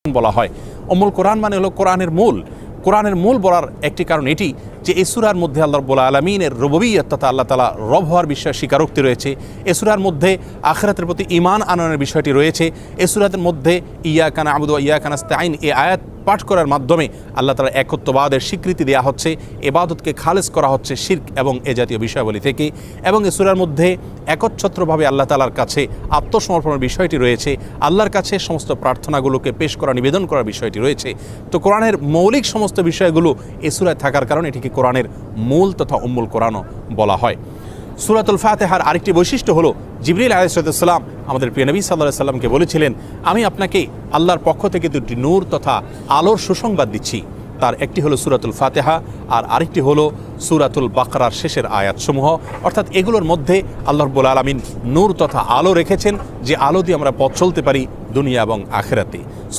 বলা হয়। উম্মুল কোরআন মানে হলো কোরআনের মূল। কোরআনের মূল বলার একটি কারণ এটি যে এই সূরার মধ্যে আল্লাহ রাব্বুল আলামিনের রুবুবিয়্যাত তথা আল্লাহ তাআলা রব হওয়ার বিষয়ে স্বীকারোক্তি রয়েছে। এই সূরার মধ্যে আখিরাতের প্রতি ঈমান আনয়নের বিষয়টি রয়েছে। এই সূরার মধ্যে ইয়াকা না'বুদু ওয়া ইয়াকা নাস্তাঈন এই আয়াত পাঠ করার মাধ্যমে আল্লাহ তাআলার একত্ববাদের স্বীকৃতি দেওয়া হচ্ছে, ইবাদতকে খালেস করা হচ্ছে শিরক এবং এ জাতীয় বিষয়াবলী থেকে। এবং এই সূরার মধ্যে একচ্ছত্রভাবে আল্লাহ তাআলার কাছে আত্মসমর্পণের বিষয়টি রয়েছে, আল্লাহর কাছে সমস্ত প্রার্থনাগুলোকে পেশ করা, নিবেদন করার বিষয়টি রয়েছে। তো কোরআনের মৌলিক সমস্ত বিষয়গুলো এই সূরায় থাকার কারণে এটিকে কোরআনের মূল তথা উম্মুল কোরআনও বলা হয়। সূরাতুল ফাতিহার আরেকটি বৈশিষ্ট্য হলো জিবরিল আলাইহিস সালাম আমাদের প্রিয় নবী সাল্লাল্লাহু আলাইহি সাল্লামকে বলেছিলেন, আমি আপনাকে আল্লাহর পক্ষ থেকে দুটি নূর তথা আলোর সুসংবাদ দিচ্ছি। তার একটি হলো সূরাতুল ফাতিহা আর আরেকটি হলো সূরাতুল বাকারার শেষের আয়াতসমূহ। অর্থাৎ এগুলোর মধ্যে আল্লাহ রাব্বুল আলামিন নূর তথা আলো রেখেছেন, যে আলো দিয়ে আমরা পথ চলতে পারি দুনিয়া এবং আখিরাতে।